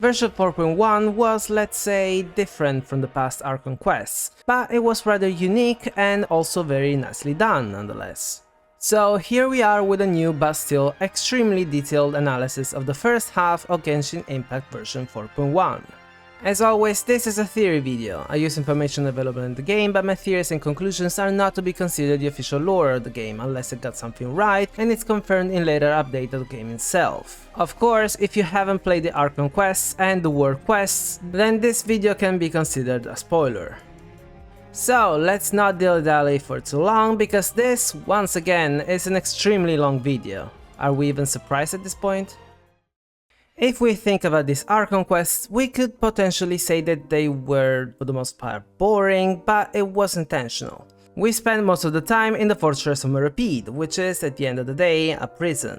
Version 4.1 was, let's say, different from the past Archon Quests, but it was rather unique and also very nicely done nonetheless. So here we are with a new but still extremely detailed analysis of the first half of Genshin Impact version 4.1. As always, this is a theory video. I use information available in the game, but my theories and conclusions are not to be considered the official lore of the game unless it got something right and it's confirmed in later update of the game itself. Of course, if you haven't played the Archon Quests and the World Quests, then this video can be considered a spoiler. So let's not dilly-dally for too long, because this, once again, is an extremely long video. Are we even surprised at this point? If we think about these Archon Quests, we could potentially say that they were, for the most part, boring, but it was intentional. We spent most of the time in the Fortress of Meropide, which is, at the end of the day, a prison.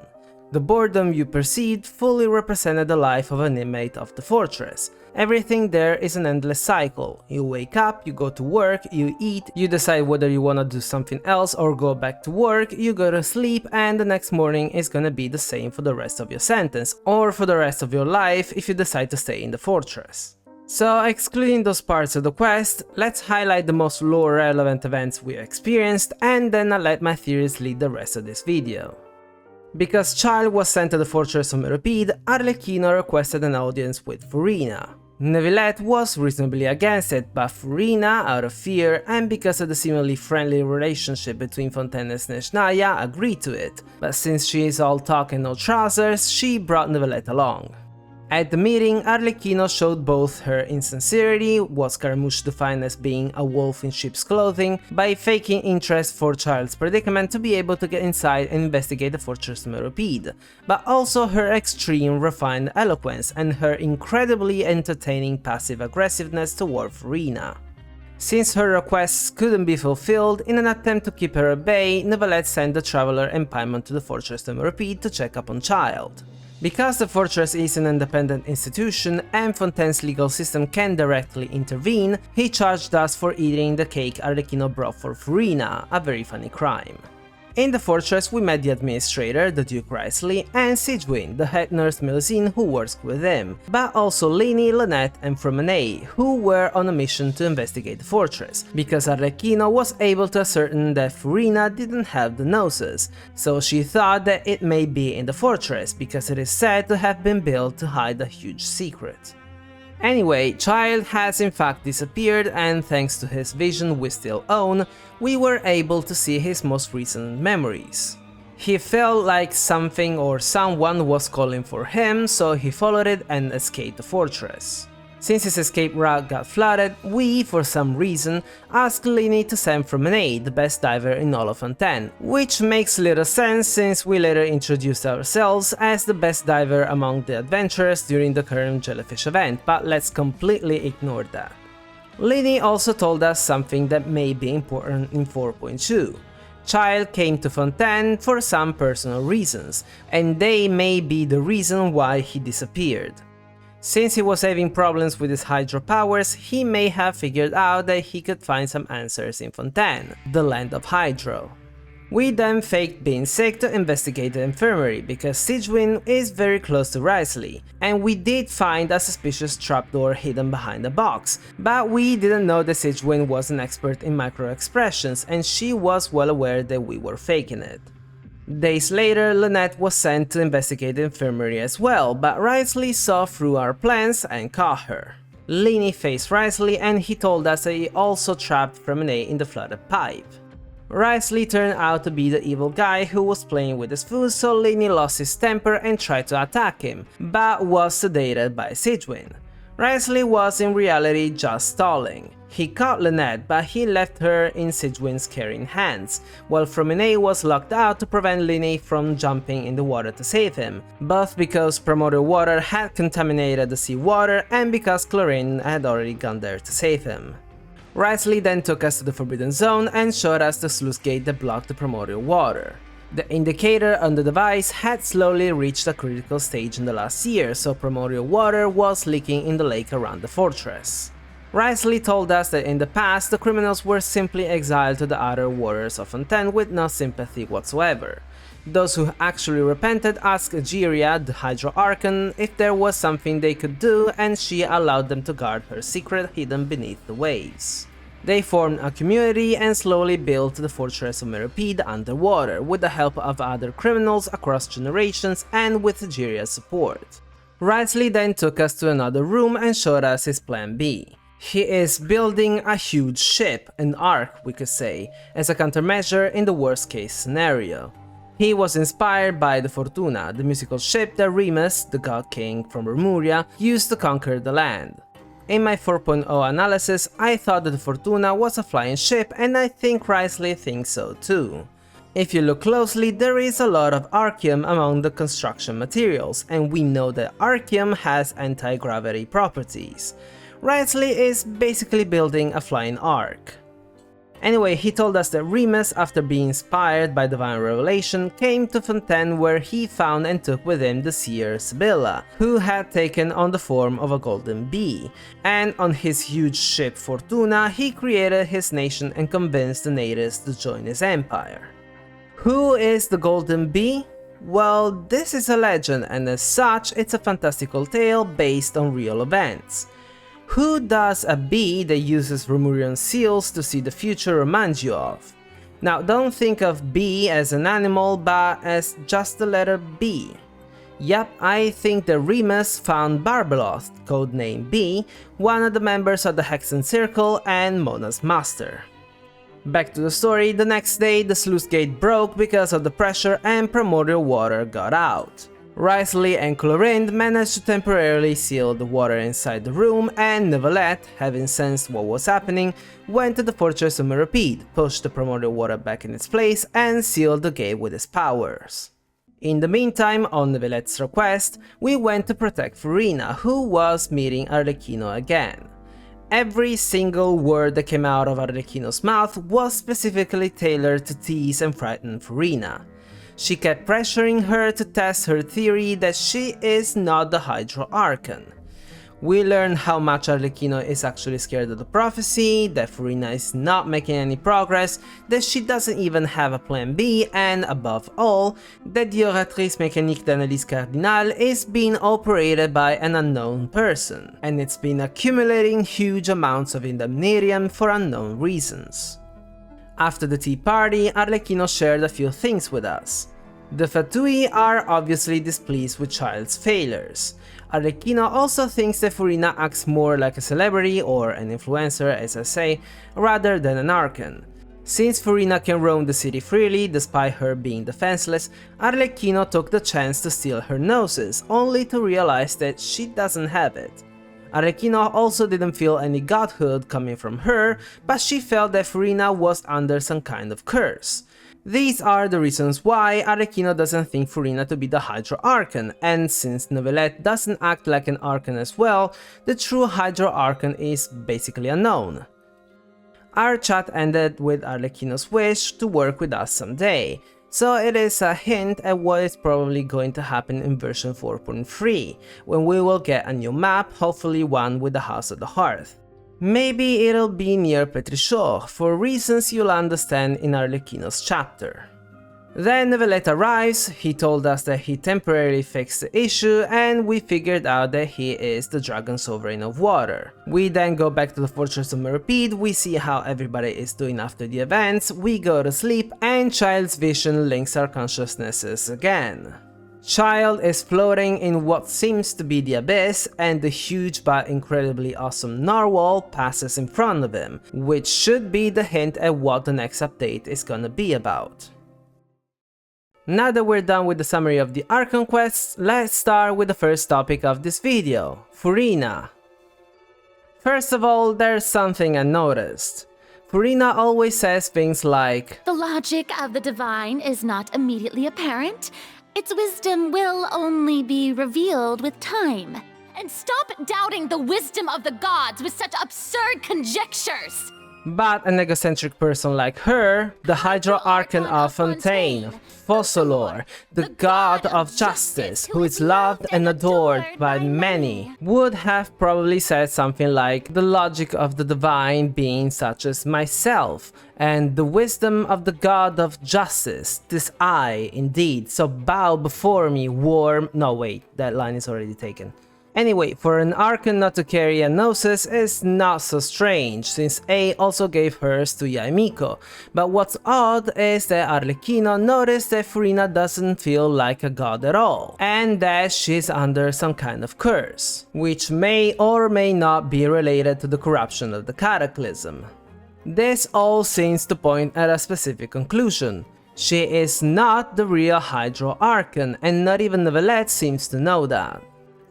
The boredom you perceived fully represented the life of an inmate of the fortress. Everything there is an endless cycle. You wake up, you go to work, you eat, you decide whether you wanna do something else or go back to work, you go to sleep, and the next morning is gonna be the same for the rest of your sentence, or for the rest of your life if you decide to stay in the fortress. So, excluding those parts of the quest, let's highlight the most lore relevant events we experienced, and then I'll let my theories lead the rest of this video. Because Child was sent to the Fortress of Meropide, Arlecchino requested an audience with Furina. Neuvillette was reasonably against it, but Furina, out of fear and because of the seemingly friendly relationship between Fontaine and Snezhnaya, agreed to it, but since she is all talk and no trousers, she brought Neuvillette along. At the meeting, Arlecchino showed both her insincerity, what Scaramouche defined as being a wolf in sheep's clothing, by faking interest for Child's predicament to be able to get inside and investigate the Fortress of Meropide, but also her extreme refined eloquence and her incredibly entertaining passive aggressiveness toward Furina. Since her requests couldn't be fulfilled, in an attempt to keep her at bay, Neuvillette sent the Traveler and Paimon to the Fortress of Meropide to check up on Child. Because the fortress is an independent institution and Fontaine's legal system can directly intervene, he charged us for eating the cake Arlecchino brought for Furina, a very funny crime. In the fortress we met the administrator, the Duke Wriothesley, and Sigewinne, the head nurse Melusine who works with him, but also Lini, Lynette, and Fromenay, who were on a mission to investigate the fortress, because Arlecchino was able to ascertain that Furina didn't have the noses, so she thought that it may be in the fortress, because it is said to have been built to hide a huge secret. Anyway, Child has in fact disappeared, and thanks to his vision we still own, we were able to see his most recent memories. He felt like something or someone was calling for him, so he followed it and escaped the fortress. Since his escape route got flooded, we, for some reason, asked Lini to send Fromenay, the best diver in all of Fontaine, which makes little sense since we later introduced ourselves as the best diver among the adventurers during the current Jellyfish event, but let's completely ignore that. Lini also told us something that may be important in 4.2. Child came to Fontaine for some personal reasons, and they may be the reason why he disappeared. Since he was having problems with his hydro powers, he may have figured out that he could find some answers in Fontaine, the land of hydro. We then faked being sick to investigate the infirmary, because Sigewinne is very close to Wriothesley, and we did find a suspicious trapdoor hidden behind a box, but we didn't know that Sigewinne was an expert in micro-expressions, and she was well aware that we were faking it. Days later, Lynette was sent to investigate the infirmary as well, but Wriothesley saw through our plans and caught her. Lini faced Wriothesley and he told us that he also trapped Fromenay in the flooded pipe. Wriothesley turned out to be the evil guy who was playing with his food, so Lini lost his temper and tried to attack him, but was sedated by Sigewinne. Wriothesley was in reality just stalling. He caught Lynette, but he left her in Sigewinne's caring hands, while Fromenay was locked out to prevent Lini from jumping in the water to save him, both because primordial water had contaminated the seawater and because chlorine had already gone there to save him. Wriothesley then took us to the Forbidden Zone and showed us the sluice gate that blocked the primordial water. The indicator on the device had slowly reached a critical stage in the last year, so primordial water was leaking in the lake around the fortress. Wriothesley told us that in the past the criminals were simply exiled to the outer waters of Fontaine with no sympathy whatsoever. Those who actually repented asked Egeria, the Hydro Archon, if there was something they could do, and she allowed them to guard her secret hidden beneath the waves. They formed a community and slowly built the fortress of Meropide underwater, with the help of other criminals across generations and with Egeria's support. Wriothesley then took us to another room and showed us his plan B. He is building a huge ship, an ark we could say, as a countermeasure in the worst case scenario. He was inspired by the Fortuna, the musical ship that Remus, the god king from Remuria, used to conquer the land. In my 4.0 analysis, I thought that the Fortuna was a flying ship, and I think Wriothesley thinks so too. If you look closely, there is a lot of archeum among the construction materials, and we know that archeum has anti-gravity properties. Wriothesley is basically building a flying ark. Anyway, he told us that Remus, after being inspired by divine revelation, came to Fontaine where he found and took with him the seer Sibylla, who had taken on the form of a golden bee, and on his huge ship Fortuna he created his nation and convinced the natives to join his empire. Who is the golden bee? Well, this is a legend, and as such it's a fantastical tale based on real events. Who does a bee that uses Remurian seals to see the future remind you of? Now, don't think of bee as an animal, but as just the letter B. Yep, I think that Remus found Barbeloth, codename B, one of the members of the Hexen Circle and Mona's master. Back to the story, the next day the sluice gate broke because of the pressure and primordial water got out. Wriothesley and Clorind managed to temporarily seal the water inside the room, and Neuvillette, having sensed what was happening, went to the fortress of Meropide, pushed the primordial water back in its place, and sealed the gate with his powers. In the meantime, on Neuvillette's request, we went to protect Furina, who was meeting Arlecchino again. Every single word that came out of Arlecchino's mouth was specifically tailored to tease and frighten Furina. She kept pressuring her to test her theory that she is not the Hydro Archon. We learned how much Arlecchino is actually scared of the prophecy, that Furina is not making any progress, that she doesn't even have a plan B, and above all, that the Oratrice Mécanique d'Analyse Cardinale is being operated by an unknown person, and it's been accumulating huge amounts of indemnarium for unknown reasons. After the tea party, Arlecchino shared a few things with us. The Fatui are obviously displeased with Child's failures. Arlecchino also thinks that Furina acts more like a celebrity, or an influencer as I say, rather than an Archon. Since Furina can roam the city freely despite her being defenseless, Arlecchino took the chance to steal her gnosis, only to realize that she doesn't have it. Arlecchino also didn't feel any godhood coming from her, but she felt that Furina was under some kind of curse. These are the reasons why Arlecchino doesn't think Furina to be the Hydro Archon, and since Neuvillette doesn't act like an Archon as well, the true Hydro Archon is basically unknown. Our chat ended with Arlecchino's wish to work with us someday, so it is a hint at what is probably going to happen in version 4.3, when we will get a new map, hopefully one with the House of the Hearth. Maybe it'll be near Petrichor, for reasons you'll understand in Arlecchino's chapter. Then Neuvillette arrives, he told us that he temporarily fixed the issue, and we figured out that he is the Dragon Sovereign of Water. We then go back to the Fortress of Meropide, we see how everybody is doing after the events, we go to sleep, and Child's vision links our consciousnesses again. Child is floating in what seems to be the abyss, and the huge but incredibly awesome narwhal passes in front of him, which should be the hint at what the next update is gonna be about. Now that we're done with the summary of the Archon Quests, let's start with the first topic of this video, Furina. First of all, there's something I noticed. Furina always says things like, "The logic of the divine is not immediately apparent. Its wisdom will only be revealed with time." And stop doubting the wisdom of the gods with such absurd conjectures! But an egocentric person like her, the Hydro Archon of Fontaine, Fossolor, the god of justice, who is loved and adored by many, would have probably said something like the logic of the divine being such as myself, and the wisdom of the god of justice, this I, indeed, so bow before me, warm... No, wait, that line is already taken. Anyway, for an Archon not to carry a Gnosis is not so strange, since A also gave hers to Yaemiko, but what's odd is that Arlecchino noticed that Furina doesn't feel like a god at all, and that she's under some kind of curse, which may or may not be related to the corruption of the Cataclysm. This all seems to point at a specific conclusion. She is not the real Hydro Archon, and not even Neuvillette seems to know that.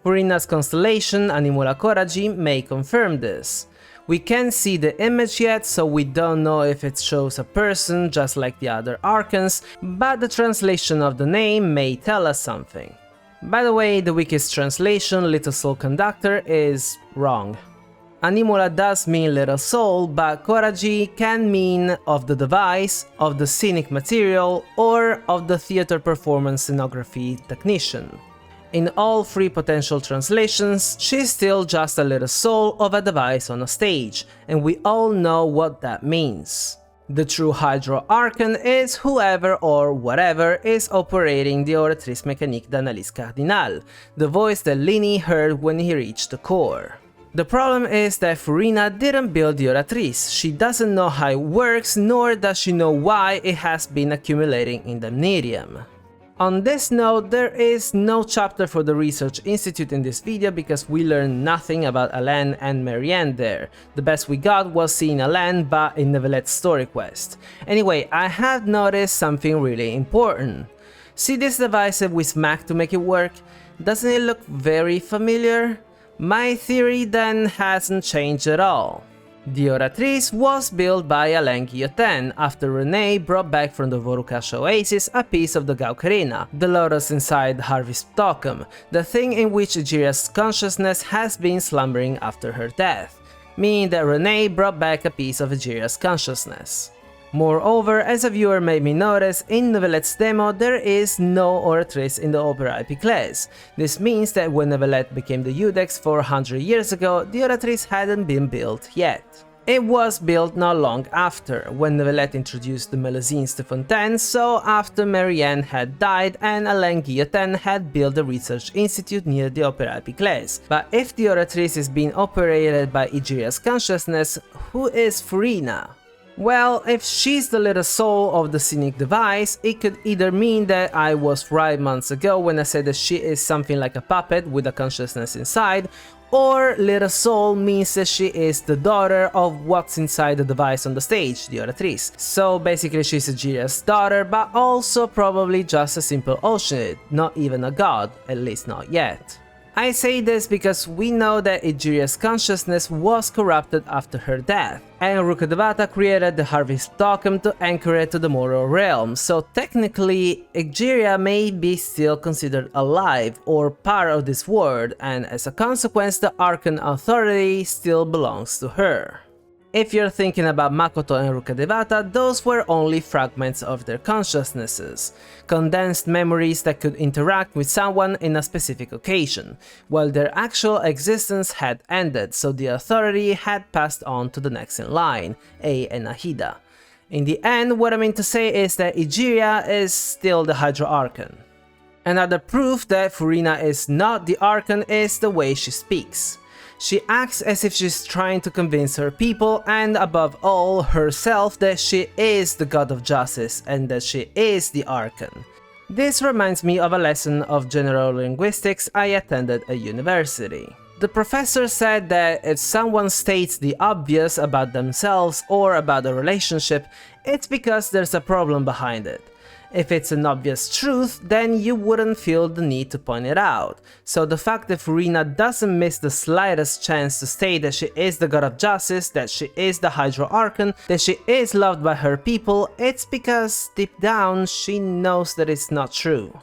Furina's constellation, Animula Coraji, may confirm this. We can't see the image yet, so we don't know if it shows a person just like the other Archons, but the translation of the name may tell us something. By the way, the Wiki's translation, Little Soul Conductor, is wrong. Animula does mean little soul, but Coraji can mean of the device, of the scenic material, or of the theater performance scenography technician. In all three potential translations, she's still just a little soul of a device on a stage, and we all know what that means. The true Hydro Archon is whoever or whatever is operating the Oratrice Mécanique d'Analyse Cardinale, the voice that Lini heard when he reached the core. The problem is that Furina didn't build the Oratrice, she doesn't know how it works, nor does she know why it has been accumulating in the medium. On this note, there is no chapter for the Research Institute in this video because we learned nothing about Alain and Marianne there. The best we got was seeing Alain but in Neuvillette's story quest. Anyway, I have noticed something really important. See this device that we smacked to make it work? Doesn't it look very familiar? My theory then hasn't changed at all. The Oratrice was built by Alain Guillotin after René brought back from the Vorukash Oasis a piece of the Gaukerina, the lotus inside Harvey's Tokum, the thing in which Egeria's consciousness has been slumbering after her death, meaning that René brought back a piece of Egeria's consciousness. Moreover, as a viewer made me notice, in Neuvillette's demo there is no Oratrice in the Opera Epiclese. This means that when Neuvillette became the Iudex 400 years ago, the Oratrice hadn't been built yet. It was built not long after, when Neuvillette introduced the Melusines to Fontaine, so after Marianne had died and Alain Guillotin had built the research institute near the Opera Epiclese. But if the Oratrice is being operated by Egeria's consciousness, who is Furina? Well, if she's the little soul of the scenic device, it could either mean that I was right months ago when I said that she is something like a puppet with a consciousness inside, or little soul means that she is the daughter of what's inside the device on the stage, the Oratrice. So basically she's Egeria's daughter, but also probably just a simple Oceanid, not even a god, at least not yet. I say this because we know that Egeria's consciousness was corrupted after her death, and Rukkhadevata created the Harvey's Tokum to anchor it to the moral realm, so technically Egeria may be still considered alive or part of this world, and as a consequence the Archon authority still belongs to her. If you're thinking about Makoto and Rukkhadevata, those were only fragments of their consciousnesses, condensed memories that could interact with someone in a specific occasion, while their actual existence had ended, so the authority had passed on to the next in line, A and Ahida. In the end, what I mean to say is that Egeria is still the Hydro Archon. Another proof that Furina is not the Archon is the way she speaks. She acts as if she's trying to convince her people and above all herself that she is the god of justice and that she is the Archon. This reminds me of a lesson of general linguistics I attended at university. The professor said that if someone states the obvious about themselves or about a relationship, it's because there's a problem behind it. If it's an obvious truth, then you wouldn't feel the need to point it out. So the fact that Furina doesn't miss the slightest chance to state that she is the god of justice, that she is the Hydro Archon, that she is loved by her people, it's because deep down she knows that it's not true.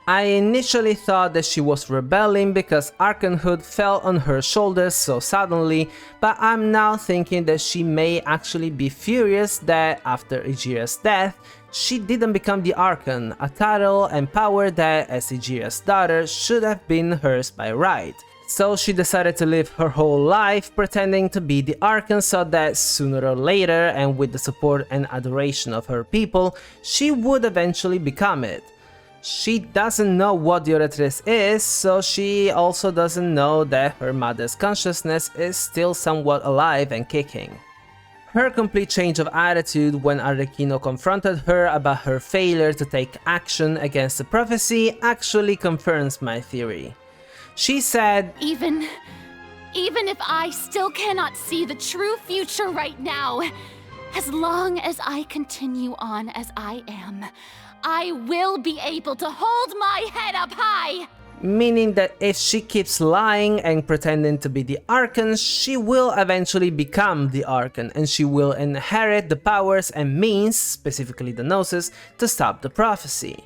I initially thought that she was rebelling because archonhood fell on her shoulders so suddenly, but I'm now thinking that she may actually be furious that after Egeria's death, she didn't become the Archon, a title and power that, as Egeria's daughter, should have been hers by right. So she decided to live her whole life pretending to be the Archon so that sooner or later, and with the support and adoration of her people, she would eventually become it. She doesn't know what the Oratrice is, so she also doesn't know that her mother's consciousness is still somewhat alive and kicking. Her complete change of attitude when Arlecchino confronted her about her failure to take action against the prophecy actually confirms my theory. She said, Even if I still cannot see the true future right now, as long as I continue on as I am, I will be able to hold my head up high! Meaning that if she keeps lying and pretending to be the Archon, she will eventually become the Archon, and she will inherit the powers and means, specifically the Gnosis, to stop the prophecy.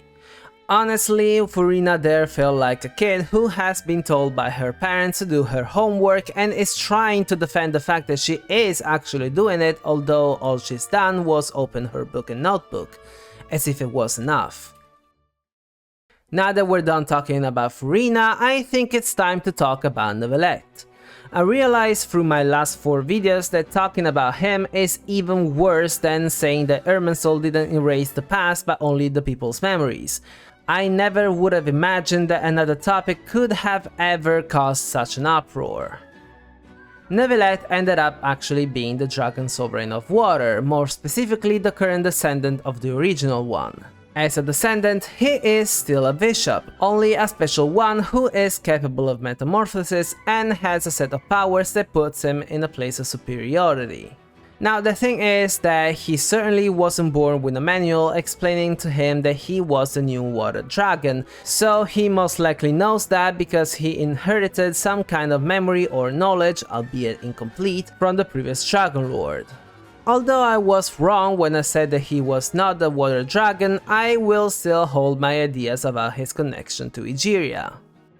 Honestly, Furina there felt like a kid who has been told by her parents to do her homework and is trying to defend the fact that she is actually doing it, although all she's done was open her book and notebook, as if it was enough. Now that we're done talking about Furina, I think it's time to talk about Neuvillette. I realized through my last 4 videos that talking about him is even worse than saying that Irminsul didn't erase the past but only the people's memories. I never would have imagined that another topic could have ever caused such an uproar. Neuvillette ended up actually being the Dragon Sovereign of Water, more specifically the current descendant of the original one. As a descendant, he is still a bishop, only a special one who is capable of metamorphosis and has a set of powers that puts him in a place of superiority. Now the thing is that he certainly wasn't born with a manual explaining to him that he was the new water dragon, so he most likely knows that because he inherited some kind of memory or knowledge, albeit incomplete, from the previous Dragon Lord. Although I was wrong when I said that he was not the water dragon, I will still hold my ideas about his connection to Egeria.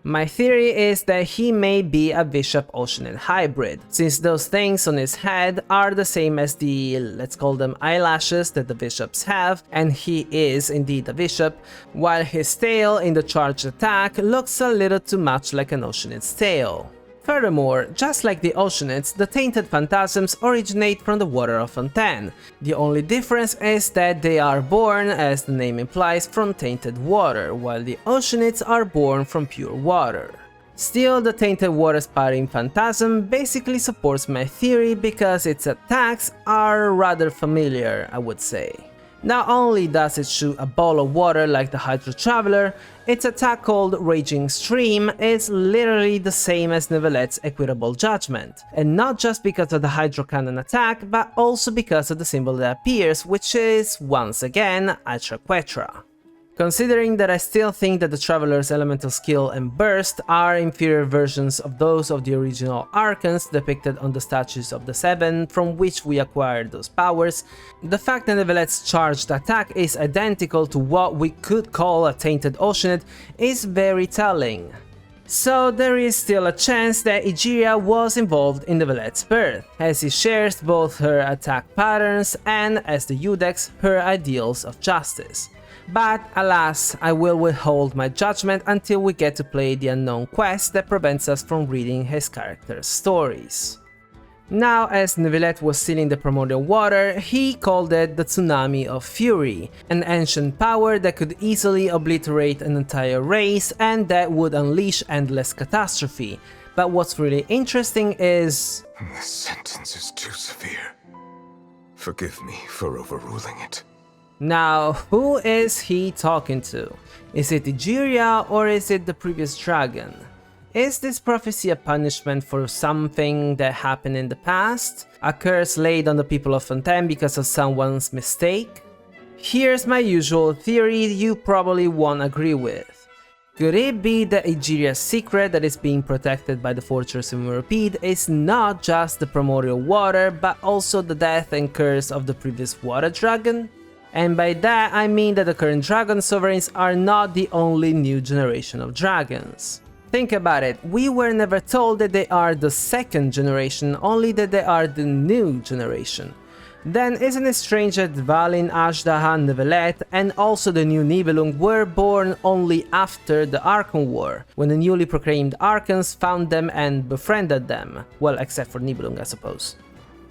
My theory is that he may be a Bishop Oceanid hybrid, since those things on his head are the same as the, let's call them eyelashes that the bishops have, and he is indeed a bishop, while his tail in the charged attack looks a little too much like an Oceanid's tail. Furthermore, just like the Oceanids, the tainted phantasms originate from the water of Fontaine. The only difference is that they are born, as the name implies, from tainted water, while the Oceanids are born from pure water. Still, the tainted water spouting phantasm basically supports my theory because its attacks are rather familiar, I would say. Not only does it shoot a ball of water like the Hydro Traveler, its attack called Raging Stream is literally the same as Neuvillette's Equitable Judgment, and not just because of the Hydro Cannon attack, but also because of the symbol that appears, which is, once again, Atraquetra. Considering that I still think that the Traveler's elemental skill and burst are inferior versions of those of the original Archons depicted on the statues of the Seven from which we acquired those powers, the fact that Neuvillette's charged attack is identical to what we could call a Tainted Oceanid is very telling. So there is still a chance that Egeria was involved in Neuvillette's birth, as he shares both her attack patterns and, as the Iudex, her ideals of justice. But alas, I will withhold my judgment until we get to play the unknown quest that prevents us from reading his character's stories. Now, as Neuvillette was sealing the primordial water, he called it the Tsunami of Fury, an ancient power that could easily obliterate an entire race and that would unleash endless catastrophe. But what's really interesting is... This sentence is too severe. Forgive me for overruling it. Now, who is he talking to? Is it Egeria or is it the previous dragon? Is this prophecy a punishment for something that happened in the past? A curse laid on the people of Fontaine because of someone's mistake? Here's my usual theory you probably won't agree with. Could it be that Egeria's secret that is being protected by the Fortress of Euripede is not just the primordial water, but also the death and curse of the previous water dragon? And by that I mean that the current dragon sovereigns are not the only new generation of dragons. Think about it, we were never told that they are the second generation, only that they are the new generation. Then isn't it strange that Dvalin, Ashdaha, Neuvillette and also the new Nibelung were born only after the Archon War, when the newly proclaimed Archons found them and befriended them, well except for Nibelung I suppose.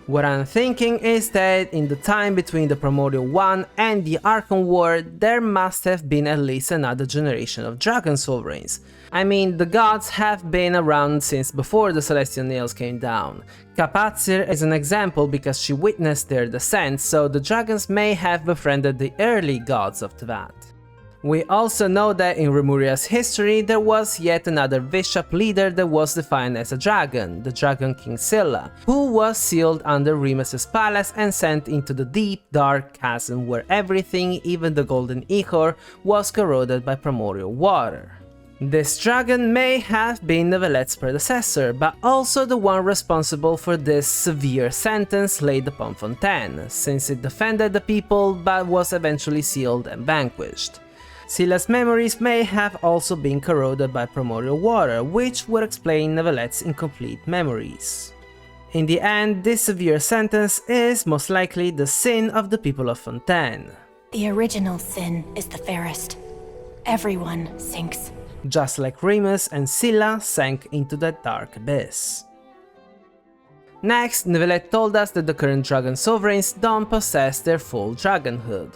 What I'm thinking is that in the time between the Primordial One and the Archon War, there must have been at least another generation of dragon sovereigns. I mean, the gods have been around since before the Celestial Nails came down. Kapazir is an example because she witnessed their descent, so the dragons may have befriended the early gods of Teyvat. We also know that in Remuria's history there was yet another Bishop leader that was defined as a dragon, the Dragon King Scylla, who was sealed under Remus's palace and sent into the deep, dark chasm where everything, even the golden ichor, was corroded by primordial water. This dragon may have been Neuvillette's predecessor, but also the one responsible for this severe sentence laid upon Fontaine, since it defended the people but was eventually sealed and vanquished. Scylla's memories may have also been corroded by primordial water, which would explain Neuvillette's incomplete memories. In the end, this severe sentence is most likely the sin of the people of Fontaine. The original sin is the fairest. Everyone sinks. Just like Remus and Scylla sank into that dark abyss. Next, Neuvillette told us that the current dragon sovereigns don't possess their full dragonhood.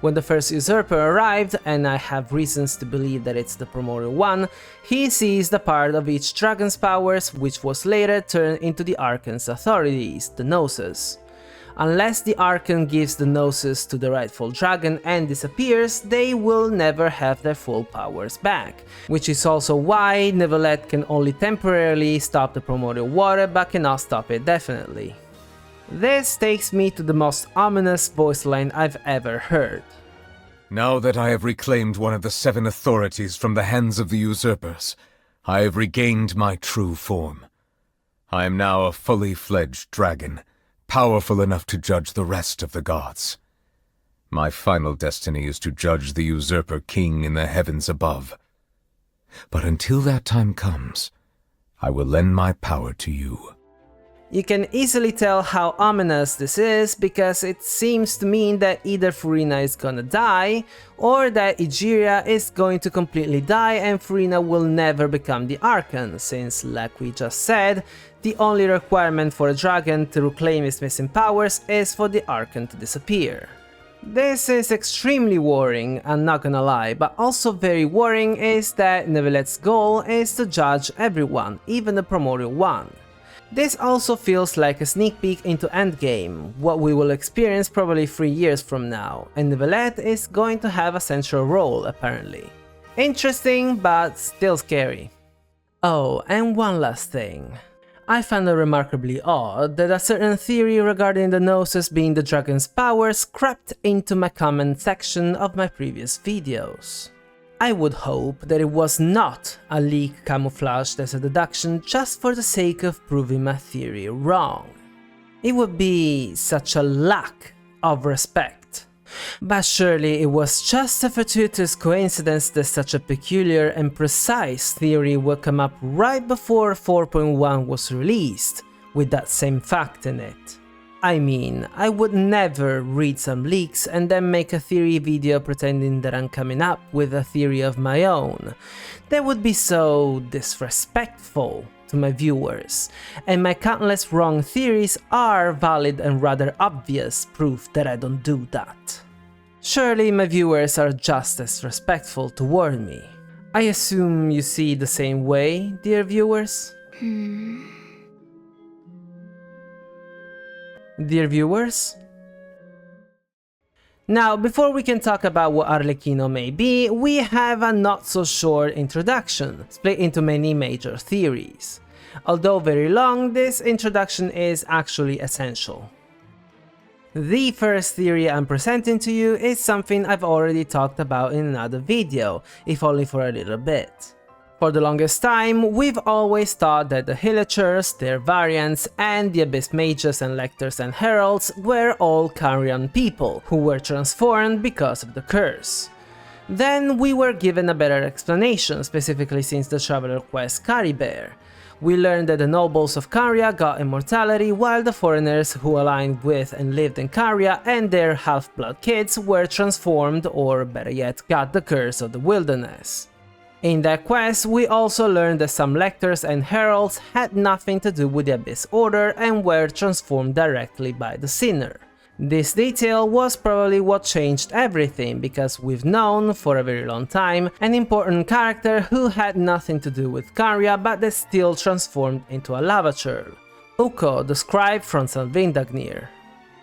When the first usurper arrived, and I have reasons to believe that it's the Primordial One, he seized a part of each dragon's powers, which was later turned into the Archon's authorities, the Gnosis. Unless the Archon gives the Gnosis to the rightful dragon and disappears, they will never have their full powers back, which is also why Neuvillette can only temporarily stop the primordial water but cannot stop it definitely. This takes me to the most ominous voice line I've ever heard. Now that I have reclaimed one of the 7 authorities from the hands of the usurpers, I have regained my true form. I am now a fully fledged dragon, powerful enough to judge the rest of the gods. My final destiny is to judge the usurper king in the heavens above. But until that time comes, I will lend my power to you. You can easily tell how ominous this is because it seems to mean that either Furina is gonna die, or that Egeria is going to completely die and Furina will never become the Archon, since, like we just said, the only requirement for a dragon to reclaim his missing powers is for the Archon to disappear. This is extremely worrying, I'm not gonna lie, but also very worrying is that Neuvillette's goal is to judge everyone, even the Primordial One. This also feels like a sneak peek into Endgame, what we will experience probably 3 years from now, and Neuvillette is going to have a central role apparently. Interesting, but still scary. Oh, and one last thing. I found it remarkably odd that a certain theory regarding the Gnosis being the dragon's powers crept into my comment section of my previous videos. I would hope that it was not a leak camouflaged as a deduction just for the sake of proving my theory wrong. It would be such a lack of respect. But surely it was just a fortuitous coincidence that such a peculiar and precise theory would come up right before 4.1 was released, with that same fact in it. I mean, I would never read some leaks and then make a theory video pretending that I'm coming up with a theory of my own. That would be so disrespectful to my viewers, and my countless wrong theories are valid and rather obvious proof that I don't do that. Surely my viewers are just as respectful toward me. I assume you see the same way, dear viewers? Dear viewers? Now, before we can talk about what Arlecchino may be, we have a not-so-short introduction, split into many major theories. Although very long, this introduction is actually essential. The first theory I'm presenting to you is something I've already talked about in another video, if only for a little bit. For the longest time, we've always thought that the Hillagers, their variants, and the Abyss Mages and Lectors and Heralds were all Carrion people, who were transformed because of the curse. Then we were given a better explanation, specifically since the Traveler quest Caribert. We learned that the nobles of Caria got immortality, while the foreigners who aligned with and lived in Caria and their half-blood kids were transformed, or better yet, got the curse of the wilderness. In that quest, we also learned that some Lectors and Heralds had nothing to do with the Abyss Order and were transformed directly by the Sinner. This detail was probably what changed everything, because we've known for a very long time an important character who had nothing to do with Caria but that still transformed into a lava churl. Ukko, the scribe from St. Vindagnir.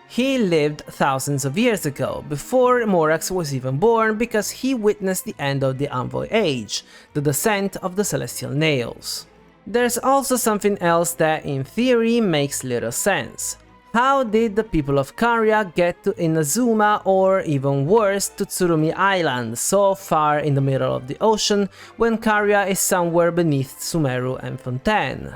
He lived thousands of years ago, before Morax was even born, because he witnessed the end of the Envoy Age, the descent of the Celestial Nails. There's also something else that in theory makes little sense. How did the people of Caria get to Inazuma, or even worse, to Tsurumi Island, so far in the middle of the ocean, when Caria is somewhere beneath Sumeru and Fontaine?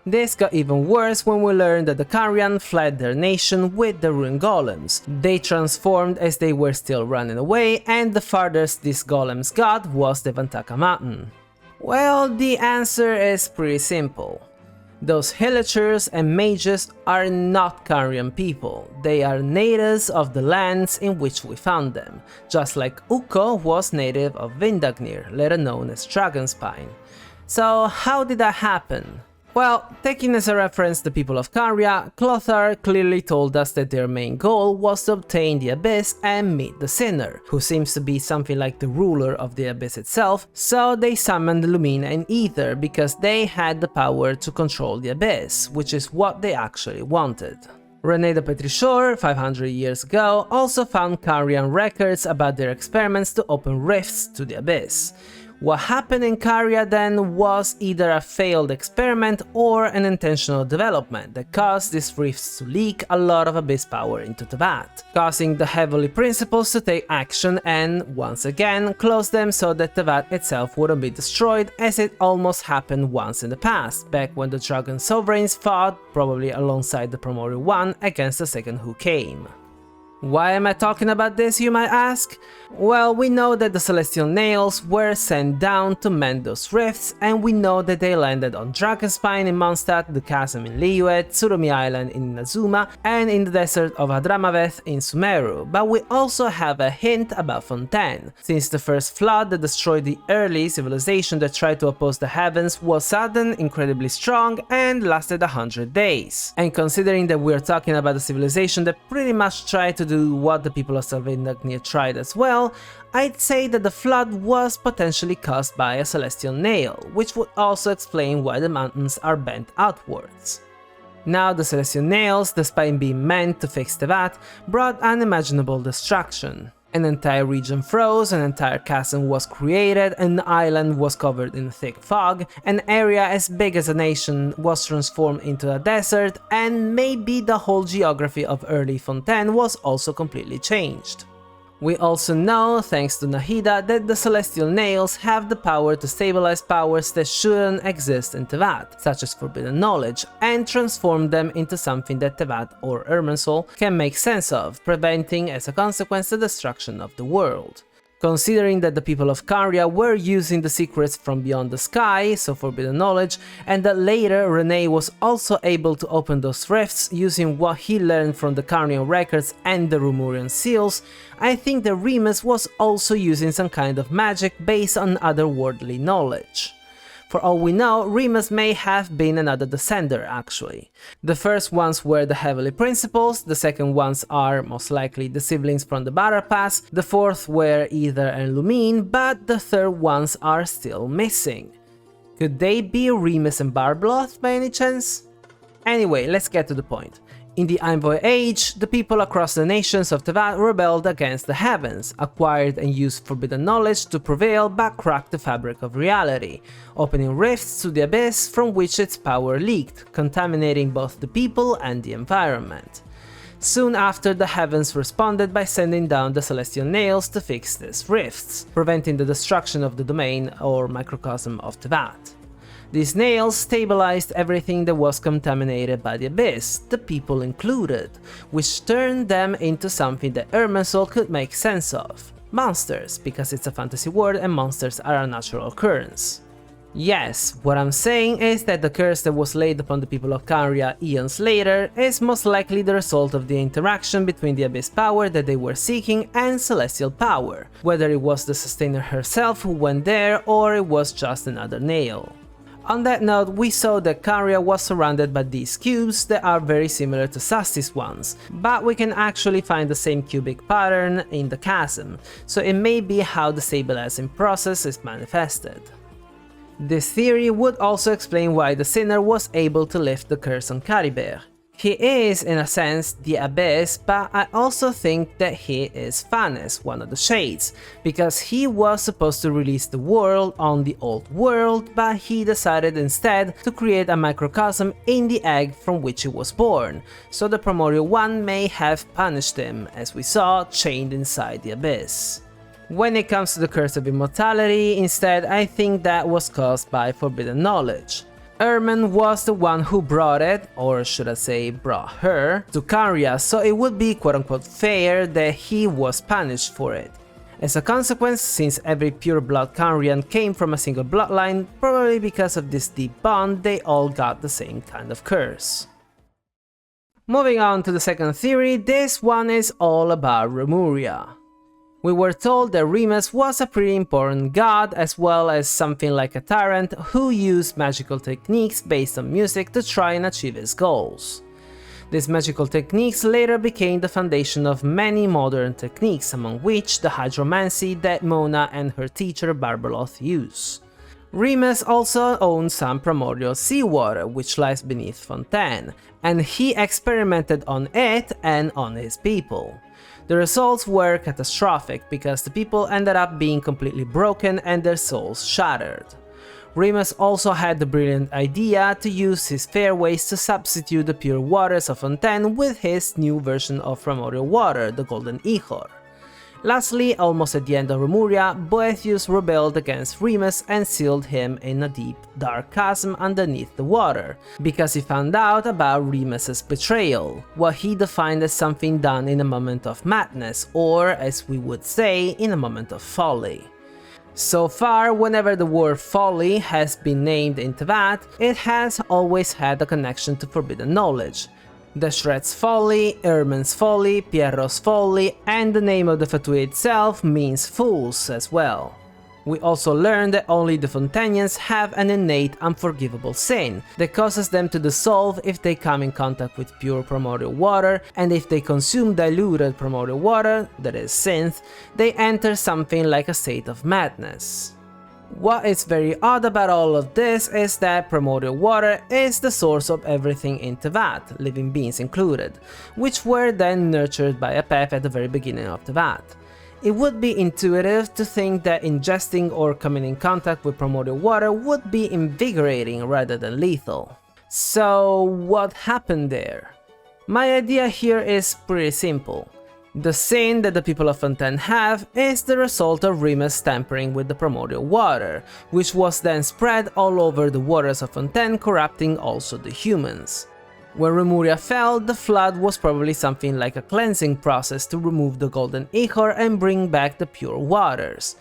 This got even worse when we learned that the Carian fled their nation with the Rune Golems. They transformed as they were still running away, and the farthest these golems got was the Vantaka Mountain. Well, the answer is pretty simple. Those Hillagers and mages are not Carian people, they are natives of the lands in which we found them, just like Ukko was native of Vindagnir, later known as Dragonspine. So how did that happen? Well, taking as a reference the people of Caria, Clothar clearly told us that their main goal was to obtain the Abyss and meet the Sinner, who seems to be something like the ruler of the Abyss itself, so they summoned Lumine and Aether because they had the power to control the Abyss, which is what they actually wanted. René de Petrichor, 500 years ago, also found Carian records about their experiments to open rifts to the Abyss. What happened in Caria then was either a failed experiment or an intentional development that caused these rifts to leak a lot of Abyss power into Teyvat, causing the Heavenly Principles to take action and, once again, close them so that Teyvat itself wouldn't be destroyed, as it almost happened once in the past, back when the Dragon Sovereigns fought, probably alongside the Primordial One, against the second who came. Why am I talking about this, you might ask? Well, we know that the Celestial Nails were sent down to mend those rifts, and we know that they landed on Dragonspine in Mondstadt, the chasm in Liyue, Tsurumi Island in Inazuma, and in the desert of Hadramaveth in Sumeru, but we also have a hint about Fontaine, since the first flood that destroyed the early civilization that tried to oppose the heavens was sudden, incredibly strong, and lasted 100 days. And considering that we're talking about a civilization that pretty much tried to do what the people of St. Vindagnir tried as well, I'd say that the flood was potentially caused by a Celestial Nail, which would also explain why the mountains are bent outwards. Now, the Celestial Nails, despite being meant to fix Teyvat, brought unimaginable destruction. An entire region froze, an entire chasm was created, an island was covered in thick fog, an area as big as a nation was transformed into a desert, and maybe the whole geography of early Fontaine was also completely changed. We also know, thanks to Nahida, that the Celestial Nails have the power to stabilize powers that shouldn't exist in Teyvat, such as Forbidden Knowledge, and transform them into something that Teyvat or Irminsul can make sense of, preventing as a consequence the destruction of the world. Considering that the people of Caria were using the secrets from beyond the sky, so Forbidden Knowledge, and that later René was also able to open those rifts using what he learned from the Carian records and the Remurian seals, I think that Remus was also using some kind of magic based on otherworldly knowledge. For all we know, Remus may have been another descender actually. The first ones were the Heavenly Principles, the second ones are most likely the siblings from the Battle Pass, the fourth were Aether and Lumine, but the third ones are still missing. Could they be Remus and Barbloth by any chance? Anyway, let's get to the point. In the Envoy Age, the people across the nations of Teyvat rebelled against the heavens, acquired and used forbidden knowledge to prevail but cracked the fabric of reality, opening rifts to the abyss from which its power leaked, contaminating both the people and the environment. Soon after, the heavens responded by sending down the celestial nails to fix these rifts, preventing the destruction of the domain or microcosm of Teyvat. These nails stabilized everything that was contaminated by the abyss, the people included, which turned them into something that Irminsul could make sense of. Monsters, because it's a fantasy world and monsters are a natural occurrence. Yes, what I'm saying is that the curse that was laid upon the people of Caria eons later is most likely the result of the interaction between the abyss power that they were seeking and celestial power, whether it was the sustainer herself who went there or it was just another nail. On that note, we saw that Caria was surrounded by these cubes that are very similar to Sasti's ones, but we can actually find the same cubic pattern in the chasm, so it may be how the stabilizing process is manifested. This theory would also explain why the sinner was able to lift the curse on Caribert. He is, in a sense, the Abyss, but I also think that he is Phanes, one of the Shades, because he was supposed to release the world on the old world, but he decided instead to create a microcosm in the egg from which he was born, so the Primordial One may have punished him, as we saw, chained inside the Abyss. When it comes to the Curse of Immortality, instead, I think that was caused by forbidden knowledge. Irmin was the one who brought it, or should I say brought her, to Caria, so it would be quote-unquote fair that he was punished for it. As a consequence, since every pure-blood Carian came from a single bloodline, probably because of this deep bond, they all got the same kind of curse. Moving on to the second theory, this one is all about Remuria. We were told that Remus was a pretty important god, as well as something like a tyrant who used magical techniques based on music to try and achieve his goals. These magical techniques later became the foundation of many modern techniques, among which the hydromancy that Mona and her teacher Barbeloth use. Remus also owned some primordial seawater, which lies beneath Fontaine, and he experimented on it and on his people. The results were catastrophic because the people ended up being completely broken and their souls shattered. Remus also had the brilliant idea to use his fairways to substitute the pure waters of Fontaine with his new version of primordial water, the Golden Ichor. Lastly, almost at the end of Remuria, Boethius rebelled against Remus and sealed him in a deep, dark chasm underneath the water, because he found out about Remus's betrayal, what he defined as something done in a moment of madness, or, as we would say, in a moment of folly. So far, whenever the word folly has been named in Teyvat, it has always had a connection to forbidden knowledge. Deshret's folly, Irmin's folly, Pierrot's folly, and the name of the Fatui itself means fools as well. We also learned that only the Fontainians have an innate unforgivable sin that causes them to dissolve if they come in contact with pure primordial water, and if they consume diluted primordial water, that is synth, they enter something like a state of madness. What is very odd about all of this is that primordial water is the source of everything in Teyvat, living beings included, which were then nurtured by Apep at the very beginning of Teyvat. It would be intuitive to think that ingesting or coming in contact with primordial water would be invigorating rather than lethal. So what happened there? My idea here is pretty simple. The sin that the people of Fontaine have is the result of Remus tampering with the primordial water, which was then spread all over the waters of Fontaine, corrupting also the humans. When Remuria fell, the flood was probably something like a cleansing process to remove the golden ichor and bring back the pure waters.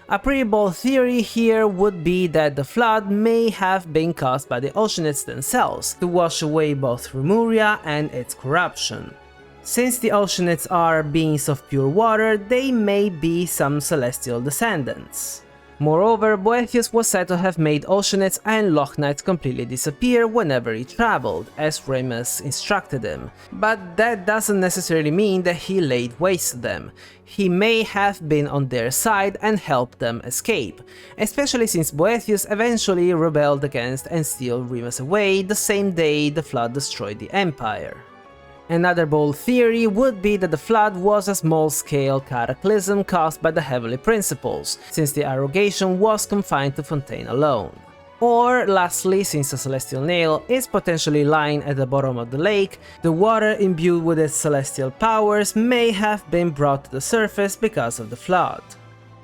A pretty bold theory here would be that the flood may have been caused by the Oceanids themselves, to wash away both Remuria and its corruption. Since the Oceanids are beings of pure water, they may be some celestial descendants. Moreover, Boethius was said to have made Oceanids and Loch Knights completely disappear whenever he traveled, as Remus instructed him, but that doesn't necessarily mean that he laid waste to them. He may have been on their side and helped them escape, especially since Boethius eventually rebelled against and stole Remus away the same day the flood destroyed the Empire. Another bold theory would be that the flood was a small-scale cataclysm caused by the Heavenly Principles, since the arrogation was confined to Fontaine alone. Or lastly, since a celestial nail is potentially lying at the bottom of the lake, the water imbued with its celestial powers may have been brought to the surface because of the flood.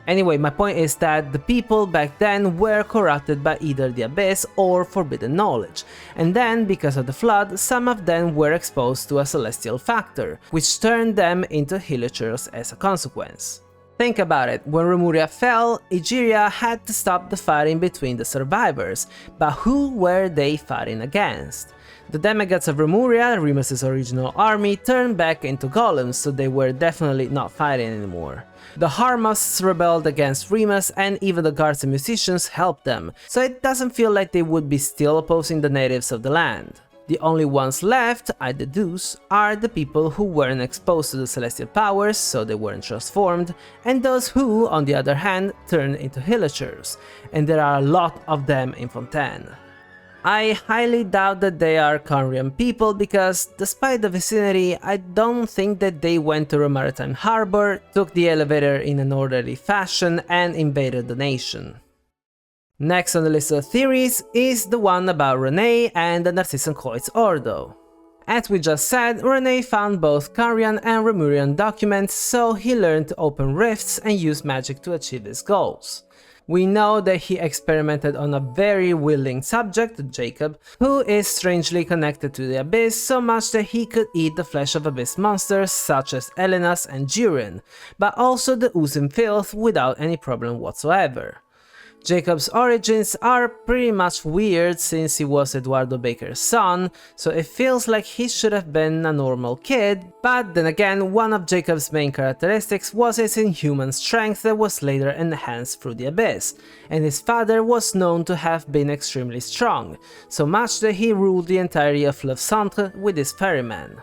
Anyway, my point is that the people back then were corrupted by either the abyss or forbidden knowledge, and then, because of the flood, some of them were exposed to a celestial factor, which turned them into hilichurls as a consequence. Think about it, when Remuria fell, Egeria had to stop the fighting between the survivors, but who were they fighting against? The demigods of Remuria, Remus's original army, turned back into golems, so they were definitely not fighting anymore. The Harmosts rebelled against Remus, and even the guards and musicians helped them, so it doesn't feel like they would be still opposing the natives of the land. The only ones left, I deduce, are the people who weren't exposed to the celestial powers, so they weren't transformed, and those who, on the other hand, turned into hilichurls, and there are a lot of them in Fontaine. I highly doubt that they are Conrian people because, despite the vicinity, I don't think that they went to a maritime harbor, took the elevator in an orderly fashion, and invaded the nation. Next on the list of theories is the one about René and the Narzissenkreuz Ordo. As we just said, René found both Conrian and Remurian documents, so he learned to open rifts and use magic to achieve his goals. We know that he experimented on a very willing subject, Jacob, who is strangely connected to the Abyss so much that he could eat the flesh of Abyss monsters such as Elenas and Durin, but also the oozing filth without any problem whatsoever. Jacob's origins are pretty much weird since he was Eduardo Baker's son, so it feels like he should have been a normal kid, but then again, one of Jacob's main characteristics was his inhuman strength that was later enhanced through the Abyss, and his father was known to have been extremely strong, so much that he ruled the entirety of Le Centre with his ferryman.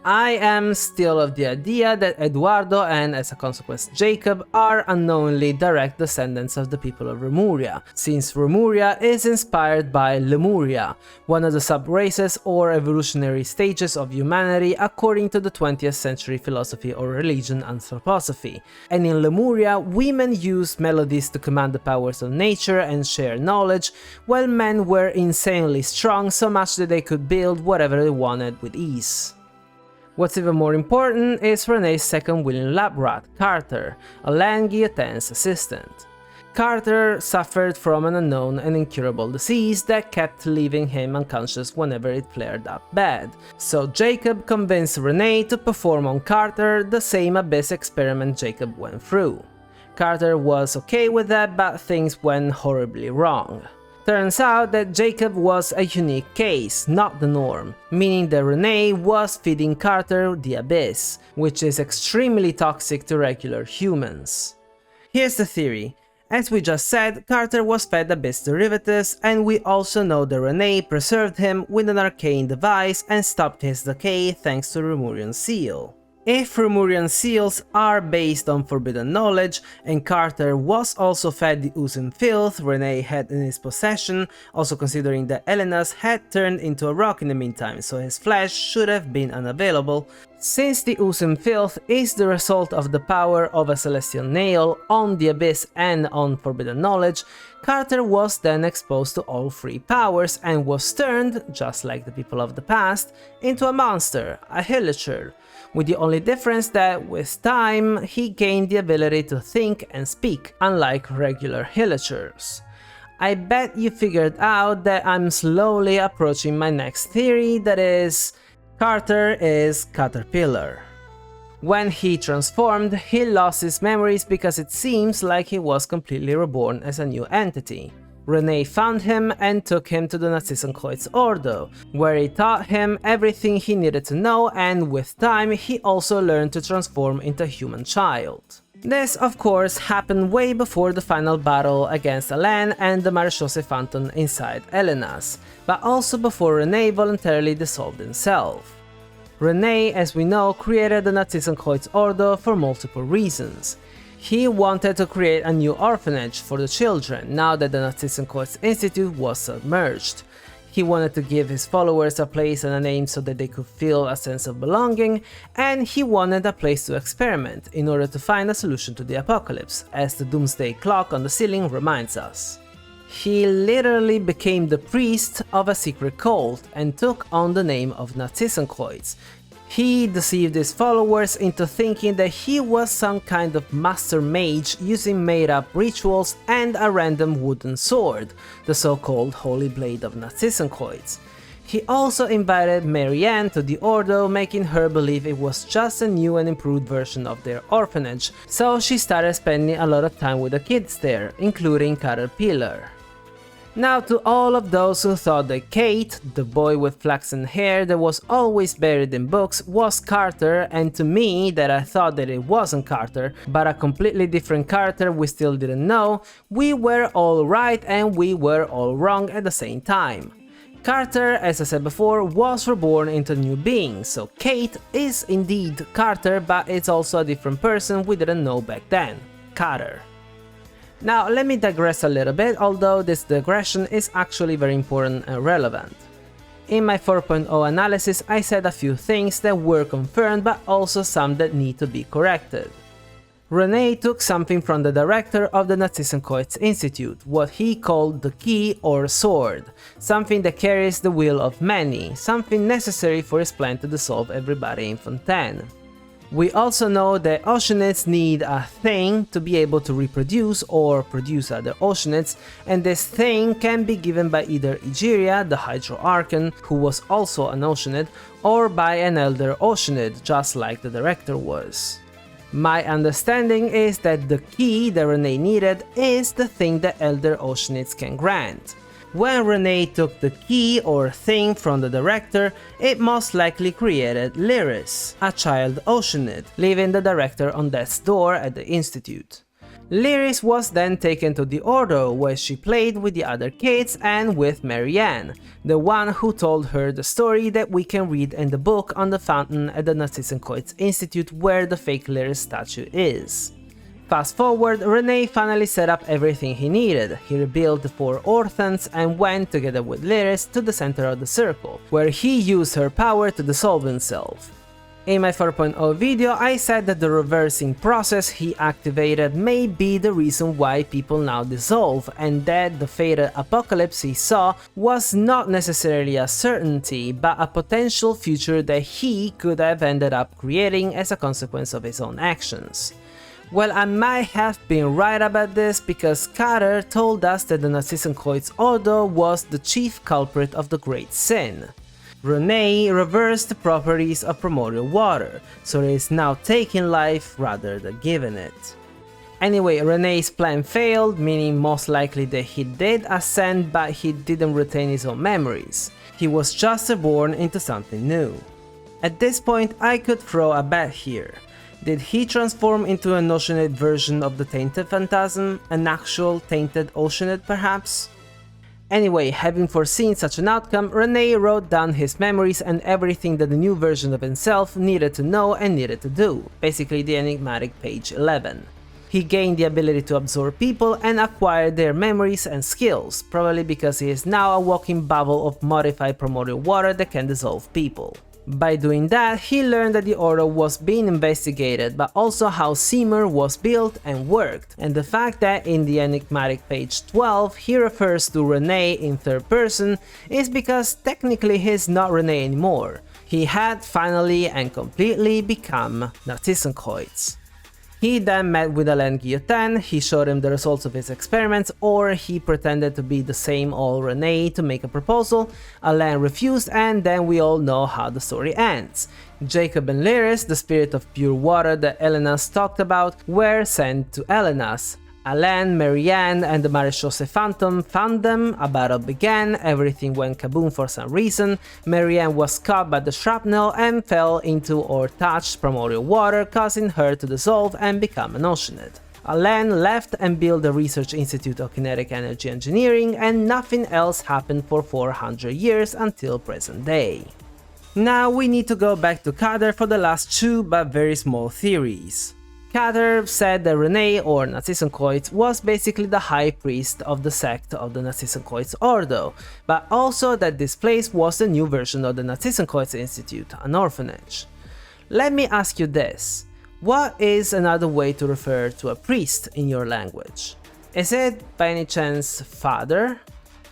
I am still of the idea that Eduardo and, as a consequence, Jacob are unknowingly direct descendants of the people of Remuria, since Remuria is inspired by Lemuria, one of the sub-races or evolutionary stages of humanity according to the 20th century philosophy or religion anthroposophy, and in Lemuria women used melodies to command the powers of nature and share knowledge, while men were insanely strong so much that they could build whatever they wanted with ease. What's even more important is René's second willing lab rat, Carter, a land guillotine's assistant. Carter suffered from an unknown and incurable disease that kept leaving him unconscious whenever it flared up bad, so Jacob convinced René to perform on Carter the same Abyss experiment Jacob went through. Carter was okay with that, but things went horribly wrong. Turns out that Jacob was a unique case, not the norm, meaning that René was feeding Carter the Abyss, which is extremely toxic to regular humans. Here's the theory. As we just said, Carter was fed Abyss derivatives, and we also know that René preserved him with an arcane device and stopped his decay thanks to Remurian seal. If Remurian seals are based on forbidden knowledge, and Carter was also fed the oozing filth René had in his possession, also considering that Elenas had turned into a rock in the meantime, so his flesh should have been unavailable, since the oozing filth is the result of the power of a celestial nail on the Abyss and on forbidden knowledge, Carter was then exposed to all three powers and was turned, just like the people of the past, into a monster, a hilichurl, with the only difference that, with time, he gained the ability to think and speak, unlike regular hilichurls. I bet you figured out that I'm slowly approaching my next theory, that is, Carter is Caterpillar. When he transformed, he lost his memories because it seems like he was completely reborn as a new entity. René found him and took him to the Narzissenkreuz Ordo, where he taught him everything he needed to know, and with time he also learned to transform into a human child. This, of course, happened way before the final battle against Alain and the Marechaussee Phantom inside Elenas, but also before René voluntarily dissolved himself. René, as we know, created the Narzissenkreuz Ordo for multiple reasons. He wanted to create a new orphanage for the children, now that the Narzissenkreuz Institute was submerged. He wanted to give his followers a place and a name so that they could feel a sense of belonging, and he wanted a place to experiment in order to find a solution to the apocalypse, as the doomsday clock on the ceiling reminds us. He literally became the priest of a secret cult and took on the name of Narzissenkreuz. He deceived his followers into thinking that he was some kind of master mage using made-up rituals and a random wooden sword, the so-called Holy Blade of Narzissenkreuz. He also invited Marianne to the Ordo, making her believe it was just a new and improved version of their orphanage, so she started spending a lot of time with the kids there, including Caterpillar. Now, to all of those who thought that Kate, the boy with flaxen hair that was always buried in books, was Carter, and to me, that I thought that it wasn't Carter, but a completely different Carter we still didn't know, we were all right and we were all wrong at the same time. Carter, as I said before, was reborn into a new being, so Kate is indeed Carter, but it's also a different person we didn't know back then, Carter. Now, let me digress a little bit, although this digression is actually very important and relevant. In my 4.0 analysis, I said a few things that were confirmed, but also some that need to be corrected. René took something from the director of the Narzissenkreuz Institute, what he called the key or sword, something that carries the will of many, something necessary for his plan to dissolve everybody in Fontaine. We also know that oceanids need a thing to be able to reproduce or produce other oceanids, and this thing can be given by either Egeria, the Hydro Archon, who was also an oceanid, or by an elder oceanid, just like the director was. My understanding is that the key that René needed is the thing that elder oceanids can grant. When René took the key or thing from the director, it most likely created Lyris, a child oceanid, leaving the director on death's door at the Institute. Lyris was then taken to the Ordo, where she played with the other kids and with Marianne, the one who told her the story that we can read in the book on the fountain at the Narzissenkreuz Institute where the fake Lyris statue is. Fast forward, René finally set up everything he needed. He rebuilt the 4 orphans and went, together with Lyris, to the center of the circle, where he used her power to dissolve himself. In my 4.0 video, I said that the reversing process he activated may be the reason why people now dissolve, and that the fated apocalypse he saw was not necessarily a certainty, but a potential future that he could have ended up creating as a consequence of his own actions. Well, I might have been right about this because Carter told us that the Narzissenkreuz Ordo was the chief culprit of the Great Sin. René reversed the properties of primordial water, so it is now taking life rather than giving it. Anyway, René's plan failed, meaning most likely that he did ascend but he didn't retain his own memories. He was just reborn into something new. At this point, I could throw a bet here. Did he transform into an oceanid version of the Tainted Phantasm, an actual tainted oceanid perhaps? Anyway, having foreseen such an outcome, René wrote down his memories and everything that the new version of himself needed to know and needed to do, basically the enigmatic page 11. He gained the ability to absorb people and acquire their memories and skills, probably because he is now a walking bubble of modified primordial water that can dissolve people. By doing that, he learned that the Ordo was being investigated, but also how Seymour was built and worked, and the fact that in the enigmatic page 12 he refers to René in third person is because technically he's not René anymore. He had finally and completely become Narzissenkreuz. He then met with Alain Guillotin, he showed him the results of his experiments, or he pretended to be the same old René to make a proposal. Alain refused, and then we all know how the story ends. Jacob and Lyris, the spirit of pure water that Elenas talked about, were sent to Elenas. Alain, Marianne, and the Marechaussee Phantom found them, a battle began, everything went kaboom for some reason, Marianne was caught by the shrapnel and fell into or touched primordial water, causing her to dissolve and become an oceanid. Alain left and built the Research Institute of Kinetic Energy Engineering, and nothing else happened for 400 years until present day. Now we need to go back to Kader for the last 2 but very small theories. Kader said that René, or Narzissenkreuz, was basically the high priest of the sect of the Narzissenkreuz Ordo, but also that this place was the new version of the Narzissenkreuz Institute, an orphanage. Let me ask you this, what is another way to refer to a priest in your language? Is it by any chance father?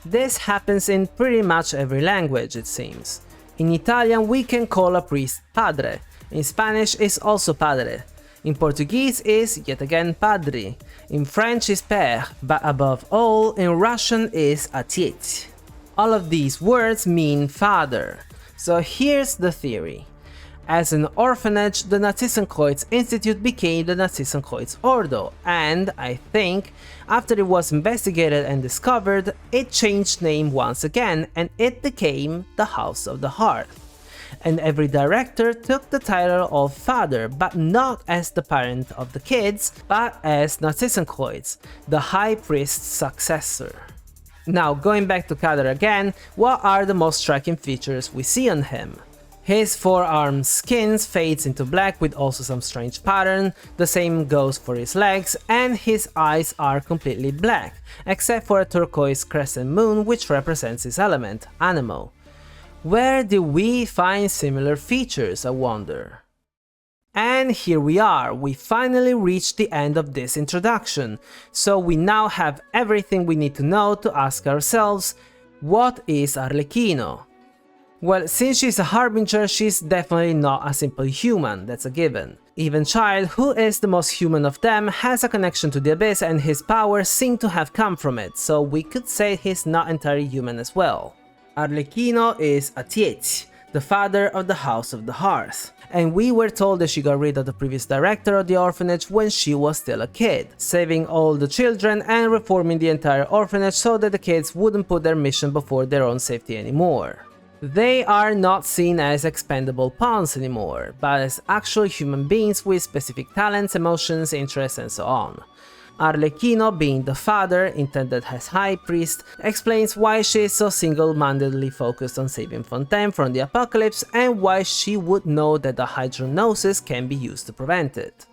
This happens in pretty much every language, it seems. In Italian we can call a priest padre, in Spanish is also padre, in Portuguese is yet again padre, in French is père, but above all in Russian is отец. All of these words mean father. So here's the theory. As an orphanage, the Narzissenkreuz Institute became the Narzissenkreuz Ordo, and I think, after it was investigated and discovered, it changed name once again and it became the House of the Hearth. And every director took the title of father, but not as the parent of the kids, but as Narzissenkreuz, the high priest's successor. Now, going back to Kader again, what are the most striking features we see on him? His forearm skin fades into black with also some strange pattern, the same goes for his legs, and his eyes are completely black, except for a turquoise crescent moon which represents his element, Anemo. Where did we find similar features, I wonder? And here we are, we finally reached the end of this introduction, so we now have everything we need to know to ask ourselves, what is Arlecchino? Well, since she's a harbinger, she's definitely not a simple human, that's a given. Even Child, who is the most human of them, has a connection to the Abyss and his powers seem to have come from it, so we could say he's not entirely human as well. Arlecchino is отец, the father of the House of the Hearth, and we were told that she got rid of the previous director of the orphanage when she was still a kid, saving all the children and reforming the entire orphanage so that the kids wouldn't put their mission before their own safety anymore. They are not seen as expendable pawns anymore, but as actual human beings with specific talents, emotions, interests, and so on. Arlecchino, being the father, intended as high priest, explains why she is so single-mindedly focused on saving Fontaine from the apocalypse and why she would know that the hydronosis can be used to prevent it.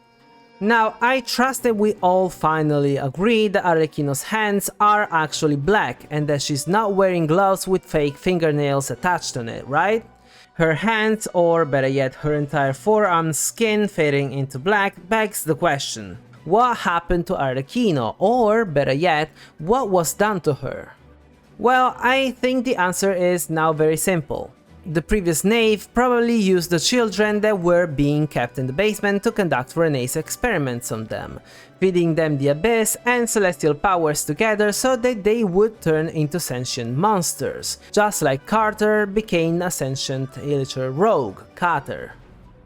Now, I trust that we all finally agree that Arlecchino's hands are actually black and that she's not wearing gloves with fake fingernails attached on it, right? Her hands, or better yet her entire forearm skin fading into black, begs the question. What happened to Arlecchino, or better yet, what was done to her? Well, I think the answer is now very simple. The previous knave probably used the children that were being kept in the basement to conduct Renee's experiments on them, feeding them the abyss and celestial powers together so that they would turn into sentient monsters, just like Carter became a sentient Illager rogue, Kater.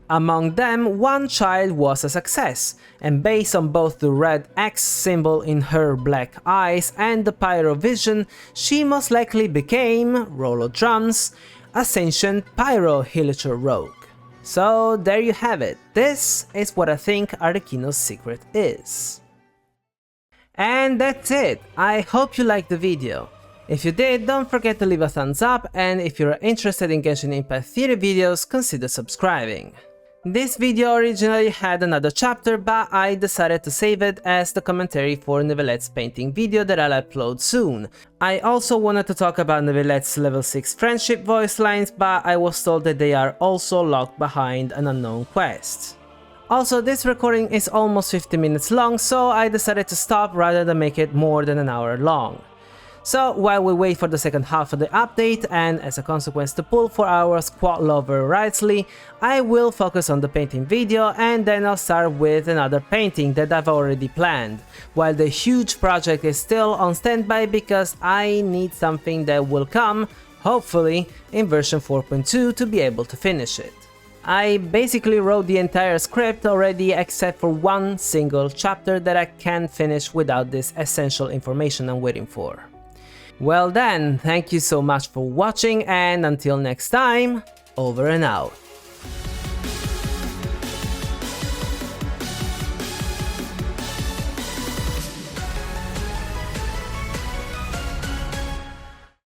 Among them, one child was a success, and based on both the red X symbol in her black eyes and the pyro vision, she most likely became, roll of drums, a sentient pyro Illager rogue. So there you have it, this is what I think Arlecchino's secret is. And that's it, I hope you liked the video. If you did, don't forget to leave a thumbs up, and if you're interested in Genshin Impact theory videos, consider subscribing. This video originally had another chapter, but I decided to save it as the commentary for Neuvillette's painting video that I'll upload soon. I also wanted to talk about Neuvillette's level 6 friendship voice lines, but I was told that they are also locked behind an unknown quest. Also, this recording is almost 50 minutes long, so I decided to stop rather than make it more than an hour long. So while we wait for the second half of the update, and as a consequence to pull for our squad lover Wrightsley, I will focus on the painting video and then I'll start with another painting that I've already planned, while the huge project is still on standby because I need something that will come, hopefully, in version 4.2 to be able to finish it. I basically wrote the entire script already except for one single chapter that I can't finish without this essential information I'm waiting for. Well then, thank you so much for watching, and until next time, over and out.